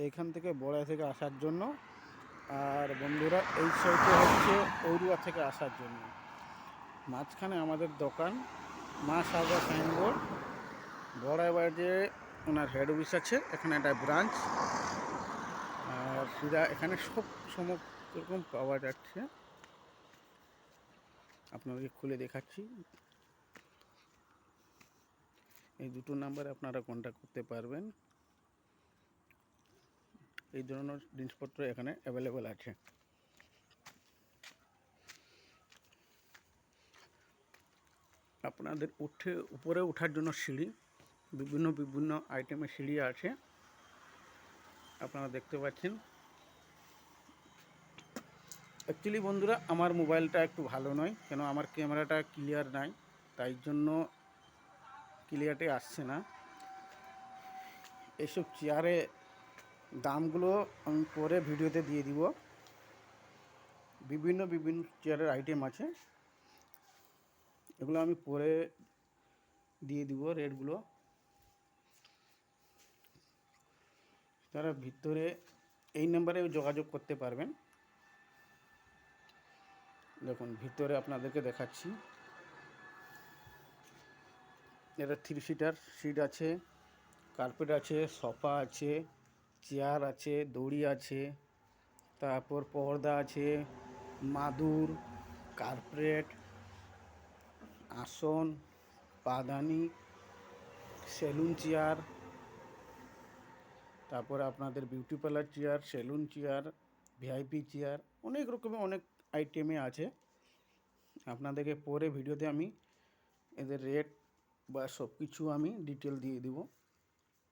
এইখান থেকে বড়াই থেকে আসার জন্য, আর বন্ধুরা এই সাইডে হচ্ছে ঔরুয়া থেকে আসার জন্য। মাঝখানে আমাদের দোকান মা সারদা সাইনবোর্ড, বড়াই বাজারে ওনার হেড অফিস আছে, এখানে একটা ব্রাঞ্চ। আর সিধা এখানে সব সমস্ত রকম পাওয়া যাচ্ছে। আপনাদেরকে খুলে দেখাচ্ছি। এই দুটো নাম্বারে আপনারা কন্ট্যাক্ট করতে পারবেন। এই ধরনের জিনিসপত্র এখানে অ্যাভেলেবেল আছে। আপনাদের উপরে ওঠার জন্য সিঁড়ি, বিভিন্ন আইটেমের সিঁড়ি আছে, আপনারা দেখতে পাচ্ছেন। অ্যাকচুয়ালি বন্ধুরা আমার মোবাইলটা একটু ভালো নয়, কেন আমার ক্যামেরাটা ক্লিয়ার নাই, তাই জন্য ক্লিয়ারটি আসছে না। এইসব চেয়ারে দামগুলো আমি পরে ভিডিওতে দিয়ে দিব। বিভিন্ন চেয়ারের আইটেম আছে, এগুলো আমি পরে দিয়ে দিব রেটগুলো। তারা ভিতরে এই নাম্বারে যোগাযোগ করতে পারবেন। দেখুন ভিতরে আপনাদেরকে দেখাচ্ছি। এটা 3 সিটার সিট আছে, কার্পেট আছে, সোফা আছে, চেয়ার আছে, দড়ি আছে, তারপর পর্দা আছে, মাদুর, কার্পেট, আসন, পাদানি, সেলুন চেয়ার, তারপরে আপনাদের beauty parlour chair, salon chair, VIP chair, অনেক রকমের অনেক আইটেমে আছে। আপনাদেরকে পরে ভিডিওতে আমি এদের রেট বা সব কিছু আমি ডিটেল দিয়ে দিব।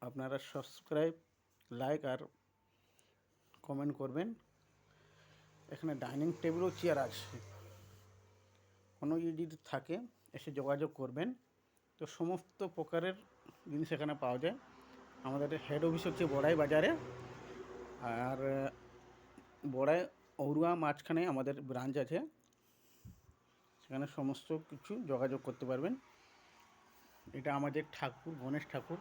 আপনারা সাবস্ক্রাইব, লাইক আর কমেন্ট করবেন। এখানে ডাইনিং টেবিলও চেয়ার আছে, কোনো যদি থাকে এসে যোগাযোগ করবেন। তো সমস্ত প্রকারের জিনিস এখানে পাওয়া যায়। আমাদের হেড অফিস হচ্ছে বড়াই বাজারে, আর বড়াই ঔরুয়া মাঝখানে আমাদের ব্রাঞ্চ আছে, সেখানে সমস্ত কিছু যোগাযোগ করতে পারবেন। এটা আমাদের ঠাকুর, গণেশ ঠাকুর।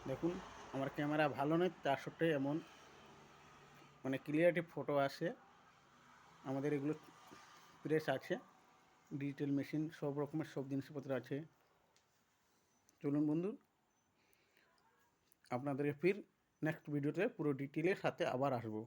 দেখুন আমার ক্যামেরা ভালো নয়, তার সত্ত্বেও এমন মানে ক্লিয়ারিটি ফটো আসে। আমাদের এগুলো প্রেস আছে, ডিজিটাল মেশিন, সব রকমের সব জিনিসপত্র আছে। চলুন বন্ধু, আপনাদেরকে ফির নেক্সট ভিডিওতে পুরো ডিটেলের সাথে আবার আসবো।